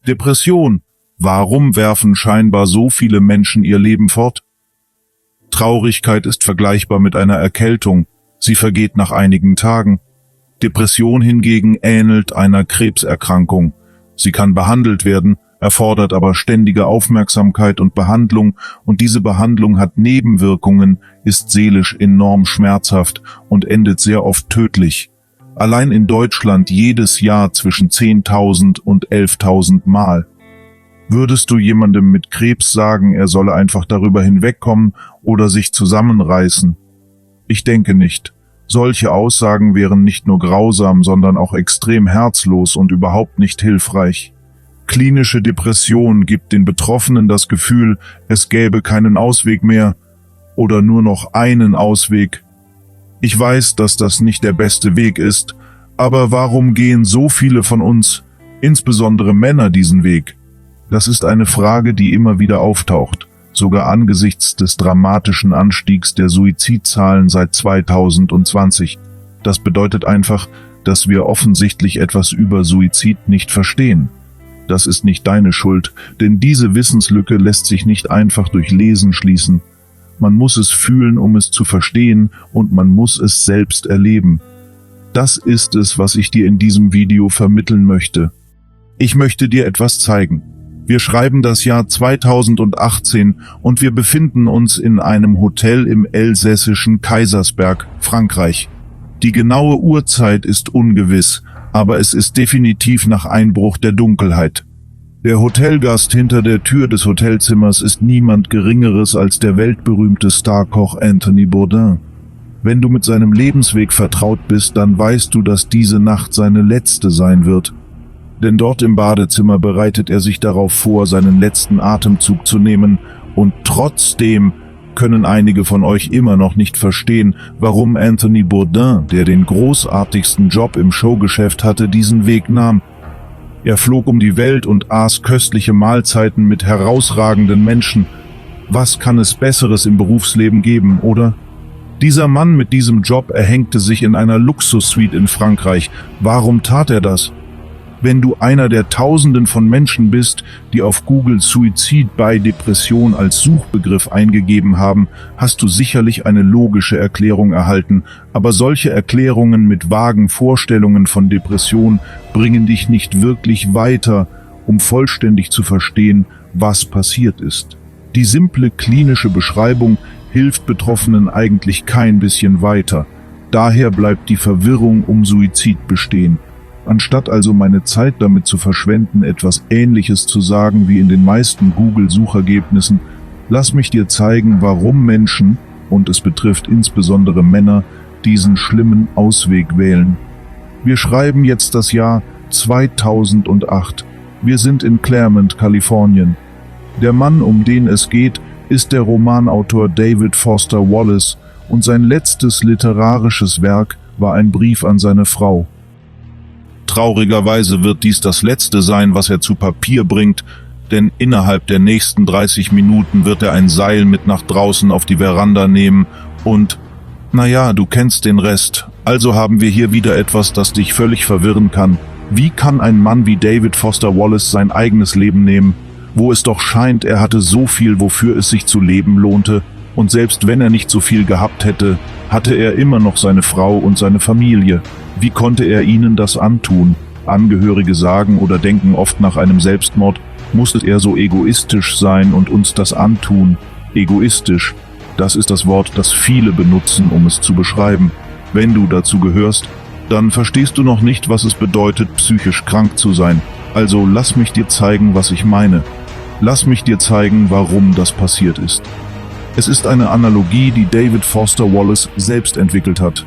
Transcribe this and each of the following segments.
Depression. Warum werfen scheinbar so viele Menschen ihr Leben fort? Traurigkeit ist vergleichbar mit einer Erkältung. Sie vergeht nach einigen Tagen. Depression hingegen ähnelt einer Krebserkrankung. Sie kann behandelt werden, erfordert aber ständige Aufmerksamkeit und Behandlung, und diese Behandlung hat Nebenwirkungen, ist seelisch enorm schmerzhaft und endet sehr oft tödlich. Allein in Deutschland jedes Jahr zwischen 10.000 und 11.000 Mal. Würdest du jemandem mit Krebs sagen, er solle einfach darüber hinwegkommen oder sich zusammenreißen? Ich denke nicht. Solche Aussagen wären nicht nur grausam, sondern auch extrem herzlos und überhaupt nicht hilfreich. Klinische Depression gibt den Betroffenen das Gefühl, es gäbe keinen Ausweg mehr oder nur noch einen Ausweg. Ich weiß, dass das nicht der beste Weg ist, aber warum gehen so viele von uns, insbesondere Männer, diesen Weg? Das ist eine Frage, die immer wieder auftaucht, sogar angesichts des dramatischen Anstiegs der Suizidzahlen seit 2020. Das bedeutet einfach, dass wir offensichtlich etwas über Suizid nicht verstehen. Das ist nicht deine Schuld, denn diese Wissenslücke lässt sich nicht einfach durch Lesen schließen. Man muss es fühlen, um es zu verstehen, und man muss es selbst erleben. Das ist es, was ich dir in diesem Video vermitteln möchte. Ich möchte dir etwas zeigen. Wir schreiben das Jahr 2018 und wir befinden uns in einem Hotel im elsässischen Kaisersberg, Frankreich. Die genaue Uhrzeit ist ungewiss, aber es ist definitiv nach Einbruch der Dunkelheit. Der Hotelgast hinter der Tür des Hotelzimmers ist niemand Geringeres als der weltberühmte Starkoch Anthony Bourdain. Wenn du mit seinem Lebensweg vertraut bist, dann weißt du, dass diese Nacht seine letzte sein wird. Denn dort im Badezimmer bereitet er sich darauf vor, seinen letzten Atemzug zu nehmen, und trotzdem können einige von euch immer noch nicht verstehen, warum Anthony Bourdain, der den großartigsten Job im Showgeschäft hatte, diesen Weg nahm. Er flog um die Welt und aß köstliche Mahlzeiten mit herausragenden Menschen. Was kann es Besseres im Berufsleben geben, oder? Dieser Mann mit diesem Job erhängte sich in einer Luxussuite in Frankreich. Warum tat er das? Wenn du einer der Tausenden von Menschen bist, die auf Google Suizid bei Depression als Suchbegriff eingegeben haben, hast du sicherlich eine logische Erklärung erhalten, aber solche Erklärungen mit vagen Vorstellungen von Depression bringen dich nicht wirklich weiter, um vollständig zu verstehen, was passiert ist. Die simple klinische Beschreibung hilft Betroffenen eigentlich kein bisschen weiter. Daher bleibt die Verwirrung um Suizid bestehen. Anstatt also meine Zeit damit zu verschwenden, etwas Ähnliches zu sagen wie in den meisten Google-Suchergebnissen, lass mich dir zeigen, warum Menschen, und es betrifft insbesondere Männer, diesen schlimmen Ausweg wählen. Wir schreiben jetzt das Jahr 2008. Wir sind in Claremont, Kalifornien. Der Mann, um den es geht, ist der Romanautor David Foster Wallace, und sein letztes literarisches Werk war ein Brief an seine Frau. Traurigerweise wird dies das Letzte sein, was er zu Papier bringt, denn innerhalb der nächsten 30 Minuten wird er ein Seil mit nach draußen auf die Veranda nehmen und, naja, du kennst den Rest. Also haben wir hier wieder etwas, das dich völlig verwirren kann. Wie kann ein Mann wie David Foster Wallace sein eigenes Leben nehmen, wo es doch scheint, er hatte so viel, wofür es sich zu leben lohnte, und selbst wenn er nicht so viel gehabt hätte, hatte er immer noch seine Frau und seine Familie. Wie konnte er ihnen das antun? Angehörige sagen oder denken oft nach einem Selbstmord, musste er so egoistisch sein und uns das antun. Egoistisch, das ist das Wort, das viele benutzen, um es zu beschreiben. Wenn du dazu gehörst, dann verstehst du noch nicht, was es bedeutet, psychisch krank zu sein. Also lass mich dir zeigen, was ich meine. Lass mich dir zeigen, warum das passiert ist. Es ist eine Analogie, die David Foster Wallace selbst entwickelt hat.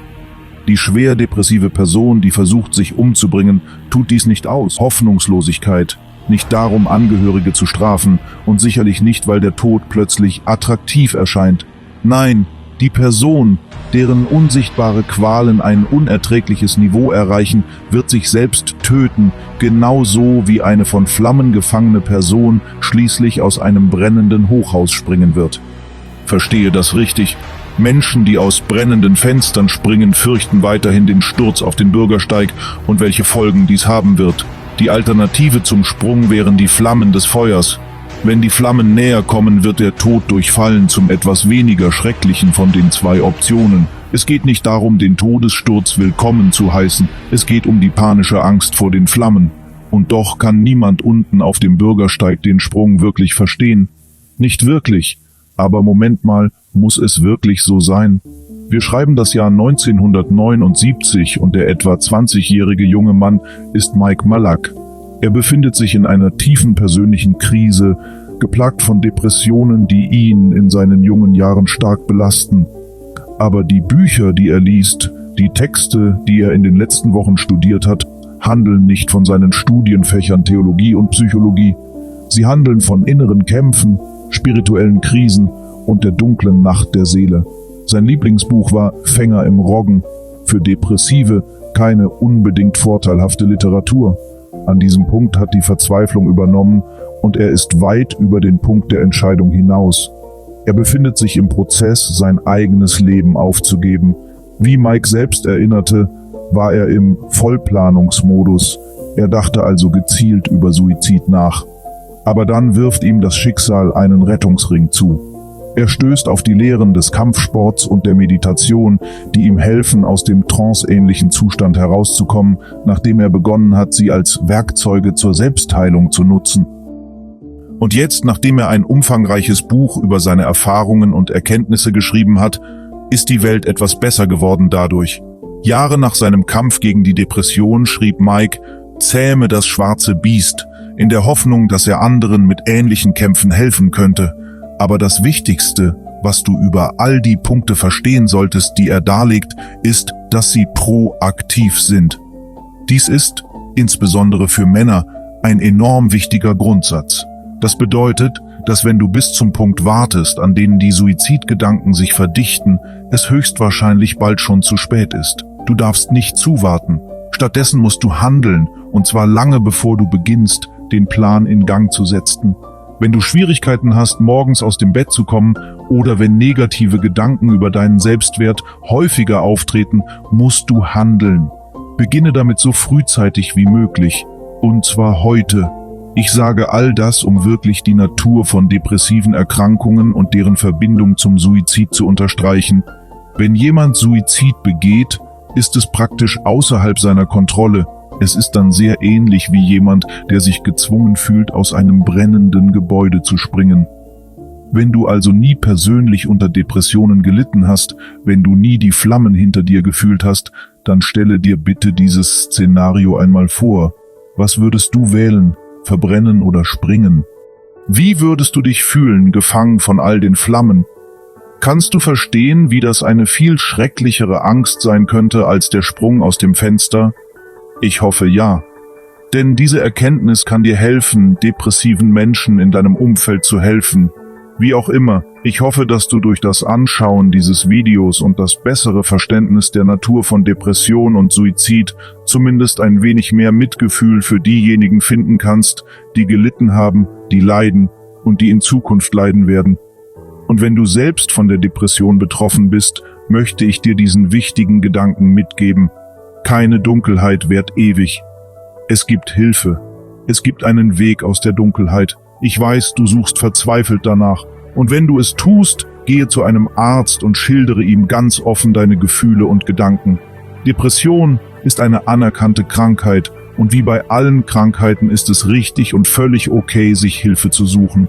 Die schwer depressive Person, die versucht, sich umzubringen, tut dies nicht aus Hoffnungslosigkeit, nicht darum, Angehörige zu strafen und sicherlich nicht, weil der Tod plötzlich attraktiv erscheint. Nein, die Person, deren unsichtbare Qualen ein unerträgliches Niveau erreichen, wird sich selbst töten, genauso wie eine von Flammen gefangene Person schließlich aus einem brennenden Hochhaus springen wird. Verstehe das richtig. Menschen, die aus brennenden Fenstern springen, fürchten weiterhin den Sturz auf den Bürgersteig und welche Folgen dies haben wird. Die Alternative zum Sprung wären die Flammen des Feuers. Wenn die Flammen näher kommen, wird der Tod durch Fallen zum etwas weniger schrecklichen von den zwei Optionen. Es geht nicht darum, den Todessturz willkommen zu heißen, es geht um die panische Angst vor den Flammen. Und doch kann niemand unten auf dem Bürgersteig den Sprung wirklich verstehen. Nicht wirklich. Aber Moment mal, muss es wirklich so sein? Wir schreiben das Jahr 1979 und der etwa 20-jährige junge Mann ist Mike Malak. Er befindet sich in einer tiefen persönlichen Krise, geplagt von Depressionen, die ihn in seinen jungen Jahren stark belasten. Aber die Bücher, die er liest, die Texte, die er in den letzten Wochen studiert hat, handeln nicht von seinen Studienfächern Theologie und Psychologie. Sie handeln von inneren Kämpfen, spirituellen Krisen und der dunklen Nacht der Seele. Sein Lieblingsbuch war Fänger im Roggen, für Depressive keine unbedingt vorteilhafte Literatur. An diesem Punkt hat die Verzweiflung übernommen und er ist weit über den Punkt der Entscheidung hinaus. Er befindet sich im Prozess, sein eigenes Leben aufzugeben. Wie Mike selbst erinnerte, war er im Vollplanungsmodus. Er dachte also gezielt über Suizid nach. Aber dann wirft ihm das Schicksal einen Rettungsring zu. Er stößt auf die Lehren des Kampfsports und der Meditation, die ihm helfen, aus dem tranceähnlichen Zustand herauszukommen, nachdem er begonnen hat, sie als Werkzeuge zur Selbstheilung zu nutzen. Und jetzt, nachdem er ein umfangreiches Buch über seine Erfahrungen und Erkenntnisse geschrieben hat, ist die Welt etwas besser geworden dadurch. Jahre nach seinem Kampf gegen die Depression schrieb Mike, zähme das schwarze Biest, in der Hoffnung, dass er anderen mit ähnlichen Kämpfen helfen könnte. Aber das Wichtigste, was du über all die Punkte verstehen solltest, die er darlegt, ist, dass sie proaktiv sind. Dies ist, insbesondere für Männer, ein enorm wichtiger Grundsatz. Das bedeutet, dass wenn du bis zum Punkt wartest, an denen die Suizidgedanken sich verdichten, es höchstwahrscheinlich bald schon zu spät ist. Du darfst nicht zuwarten. Stattdessen musst du handeln, und zwar lange bevor du beginnst, den Plan in Gang zu setzen. Wenn du Schwierigkeiten hast, morgens aus dem Bett zu kommen oder wenn negative Gedanken über deinen Selbstwert häufiger auftreten, musst du handeln. Beginne damit so frühzeitig wie möglich. Und zwar heute. Ich sage all das, um wirklich die Natur von depressiven Erkrankungen und deren Verbindung zum Suizid zu unterstreichen. Wenn jemand Suizid begeht, ist es praktisch außerhalb seiner Kontrolle. Es ist dann sehr ähnlich wie jemand, der sich gezwungen fühlt, aus einem brennenden Gebäude zu springen. Wenn du also nie persönlich unter Depressionen gelitten hast, wenn du nie die Flammen hinter dir gefühlt hast, dann stelle dir bitte dieses Szenario einmal vor. Was würdest du wählen? Verbrennen oder springen? Wie würdest du dich fühlen, gefangen von all den Flammen? Kannst du verstehen, wie das eine viel schrecklichere Angst sein könnte als der Sprung aus dem Fenster? Ich hoffe ja. Denn diese Erkenntnis kann dir helfen, depressiven Menschen in deinem Umfeld zu helfen. Wie auch immer, ich hoffe, dass du durch das Anschauen dieses Videos und das bessere Verständnis der Natur von Depression und Suizid zumindest ein wenig mehr Mitgefühl für diejenigen finden kannst, die gelitten haben, die leiden und die in Zukunft leiden werden. Und wenn du selbst von der Depression betroffen bist, möchte ich dir diesen wichtigen Gedanken mitgeben. Keine Dunkelheit währt ewig. Es gibt Hilfe. Es gibt einen Weg aus der Dunkelheit. Ich weiß, du suchst verzweifelt danach. Und wenn du es tust, gehe zu einem Arzt und schildere ihm ganz offen deine Gefühle und Gedanken. Depression ist eine anerkannte Krankheit und wie bei allen Krankheiten ist es richtig und völlig okay, sich Hilfe zu suchen.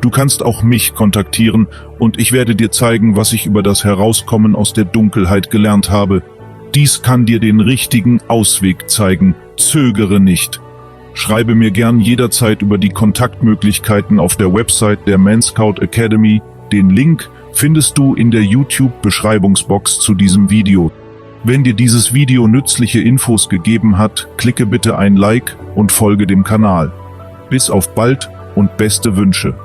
Du kannst auch mich kontaktieren und ich werde dir zeigen, was ich über das Herauskommen aus der Dunkelheit gelernt habe. Dies kann dir den richtigen Ausweg zeigen. Zögere nicht. Schreibe mir gern jederzeit über die Kontaktmöglichkeiten auf der Website der Manscout Academy. Den Link findest du in der YouTube-Beschreibungsbox zu diesem Video. Wenn dir dieses Video nützliche Infos gegeben hat, klicke bitte ein Like und folge dem Kanal. Bis auf bald und beste Wünsche.